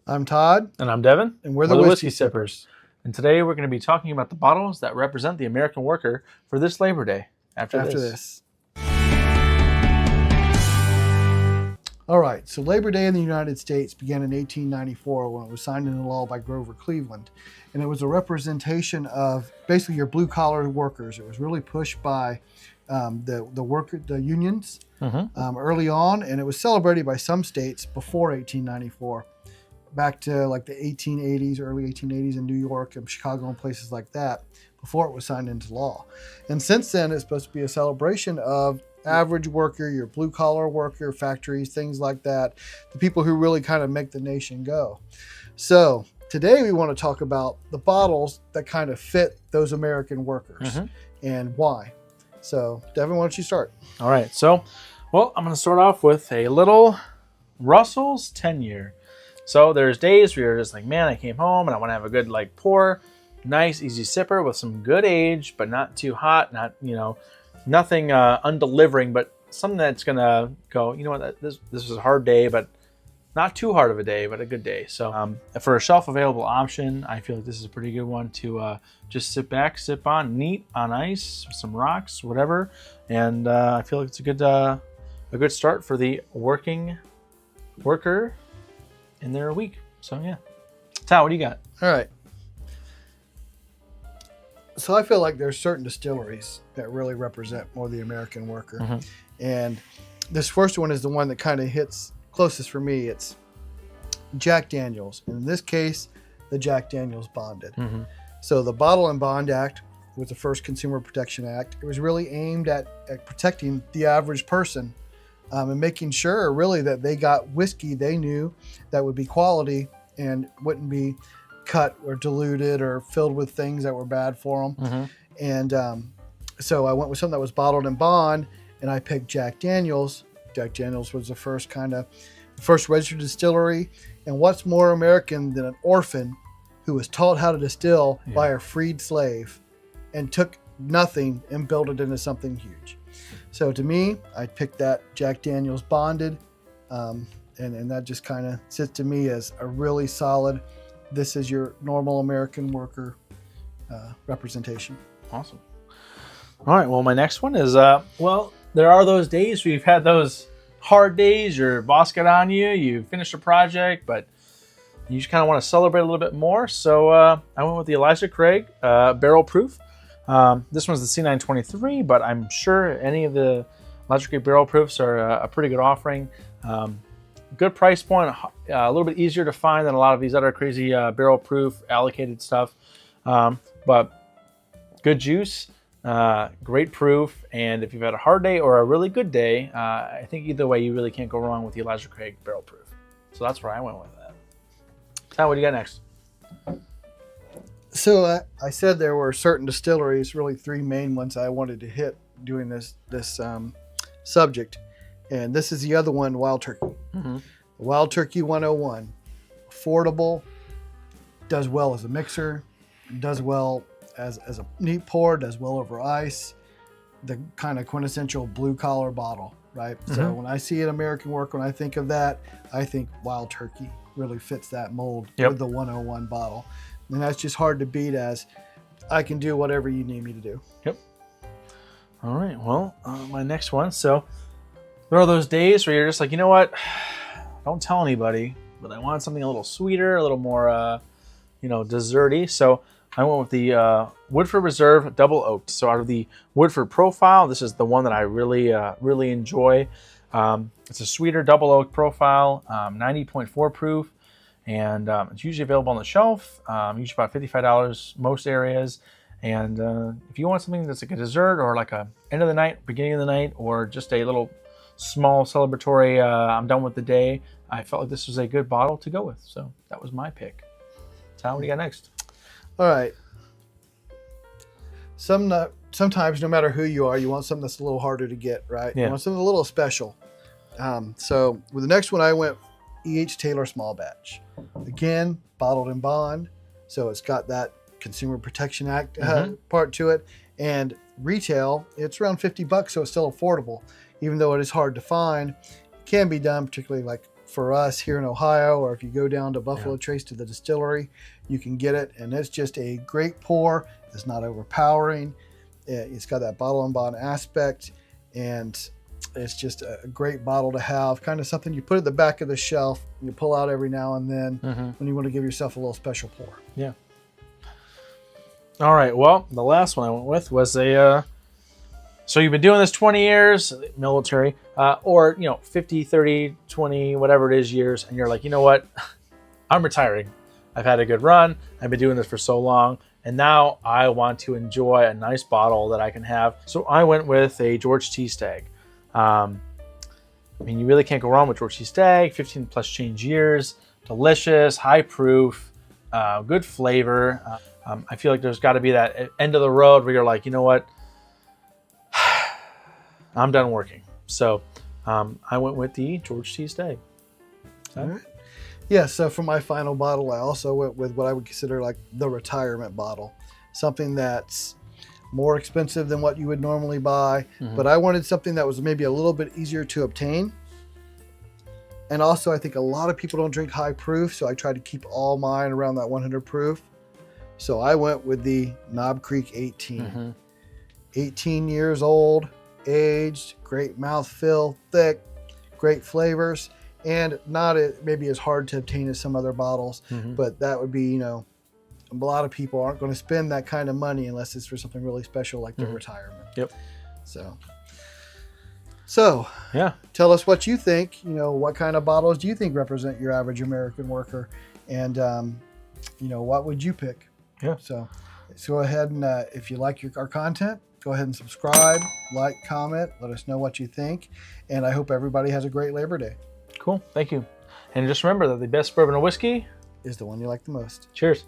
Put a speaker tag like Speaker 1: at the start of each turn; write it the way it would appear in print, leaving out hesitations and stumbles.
Speaker 1: I'm Todd.
Speaker 2: And I'm Devin.
Speaker 1: And we're the Whiskey
Speaker 2: Sippers. And today we're going to be talking about the bottles that represent the American worker for this Labor Day. After this.
Speaker 1: All right, so Labor Day in the United States began in 1894 when it was signed into law by Grover Cleveland. And it was a representation of basically your blue-collar workers. It was really pushed by the unions early on, and it was celebrated by some states before 1894, back to like the 1880s, early 1880s in New York and Chicago and places like that, before it was signed into law. And since then, it's supposed to be a celebration of average worker, your blue-collar worker, factories, things like that, the people who really kind of make the nation go. So today we want to talk about the bottles that kind of fit those American workers and why. So Devin, why don't you start?
Speaker 2: All right. So, well, I'm going to start off with a little Russell's tenure. So there's days where you're just like, man, I came home and I want to have a good like pour, nice, easy sipper with some good age, but not too hot, not, nothing undelivering, but something that's going to go, you know what, this was a hard day, but not too hard of a day, but a good day. So for a shelf available option, I feel like this is a pretty good one to just sit back, sip on, neat on ice, some rocks, whatever. And I feel like it's a good start for the working worker in their week. So yeah. Tal, what do you got?
Speaker 1: All right. So I feel like there's certain distilleries that really represent more the American worker. And this first one is the one that kind of hits closest for me. It's Jack Daniel's. And in this case, the Jack Daniel's Bonded. So the Bottle and Bond Act was the first Consumer Protection Act. It was really aimed at protecting the average person and making sure really that they got whiskey they knew that would be quality and wouldn't be cut or diluted or filled with things that were bad for them. And so I went with something that was bottled in bond, and I picked Jack Daniel's. Jack Daniel's was the first registered distillery. And what's more American than an orphan who was taught how to distill by a freed slave and took nothing and built it into something huge. So to me, I picked that Jack Daniel's Bonded, and that just kind of sits to me as a really solid, this is your normal American worker representation.
Speaker 2: Awesome. All right, well, my next one is, there are those days where you've had those hard days, your boss got on you, you finished a project, but you just kind of want to celebrate a little bit more. So I went with the Elijah Craig Barrel Proof. This one's the C923, but I'm sure any of the Elijah Craig Barrel Proofs are a pretty good offering. Good price point, a little bit easier to find than a lot of these other crazy barrel proof allocated stuff. But good juice, great proof, and if you've had a hard day or a really good day, I think either way you really can't go wrong with the Elijah Craig Barrel Proof. So that's where I went with that. Now, what do you got next?
Speaker 1: So I said there were certain distilleries, really three main ones I wanted to hit doing this subject. And this is the other one, Wild Turkey. Wild Turkey 101. Affordable, does well as a mixer, does well as a neat pour, does well over ice. The kind of quintessential blue-collar bottle, right? So when I see an American work, when I think of that, I think Wild Turkey really fits that mold with the 101 bottle. And that's just hard to beat as I can do whatever you need me to do.
Speaker 2: All right, well, my next one. So there are those days where you're just like, you know what? Don't tell anybody, but I want something a little sweeter, a little more, desserty. So I went with the Woodford Reserve Double Oaked. So out of the Woodford profile, this is the one that I really enjoy. It's a sweeter double oak profile, 90.4 proof, and it's usually available on the shelf. Usually about $55 most areas. And if you want something that's like a dessert or like a end of the night, beginning of the night, or just a little small celebratory, I'm done with the day, I felt like this was a good bottle to go with. So that was my pick. Tal, what do you got next?
Speaker 1: All right. Sometimes, no matter who you are, you want something that's a little harder to get, right? You want something a little special. So with the next one, I went E.H. Taylor Small Batch. Again, bottled in bond. So it's got that Consumer Protection Act part to it. And retail, it's around $50, so it's still affordable. Even though it is hard to find, it can be done, particularly like for us here in Ohio, or if you go down to Buffalo Trace to the distillery, you can get it. And it's just a great pour. It's not overpowering. It's got that bottle and bond aspect, and it's just a great bottle to have. Kind of something you put at the back of the shelf, you pull out every now and then when you want to give yourself a little special pour.
Speaker 2: Yeah. All right. Well, the last one I went with was a. So you've been doing this 20 years, military, or 50, 30, 20, whatever it is years, and you're like, you know what? I'm retiring. I've had a good run. I've been doing this for so long, and now I want to enjoy a nice bottle that I can have. So I went with a George T. Stagg. I mean, you really can't go wrong with George T. Stagg. 15 plus change years, delicious, high proof, good flavor. I feel like there's got to be that end of the road where you're like, you know what? I'm done working. So I went with the George T. Stagg.
Speaker 1: All right. Yeah, so for my final bottle, I also went with what I would consider like the retirement bottle. Something that's more expensive than what you would normally buy. But I wanted something that was maybe a little bit easier to obtain. And also, I think a lot of people don't drink high proof, so I tried to keep all mine around that 100 proof. So I went with the Knob Creek 18. 18 years old, aged, great mouthfeel, thick, great flavors, and not maybe as hard to obtain as some other bottles, but that would be, a lot of people aren't going to spend that kind of money unless it's for something really special like their retirement.
Speaker 2: Yep.
Speaker 1: So
Speaker 2: yeah,
Speaker 1: tell us what you think. What kind of bottles do you think represent your average American worker, and what would you pick?
Speaker 2: Yeah.
Speaker 1: So go ahead and if you like our content, go ahead and subscribe, like, comment, let us know what you think. And I hope everybody has a great Labor Day.
Speaker 2: Cool. Thank you. And just remember that the best bourbon and whiskey
Speaker 1: is the one you like the most.
Speaker 2: Cheers.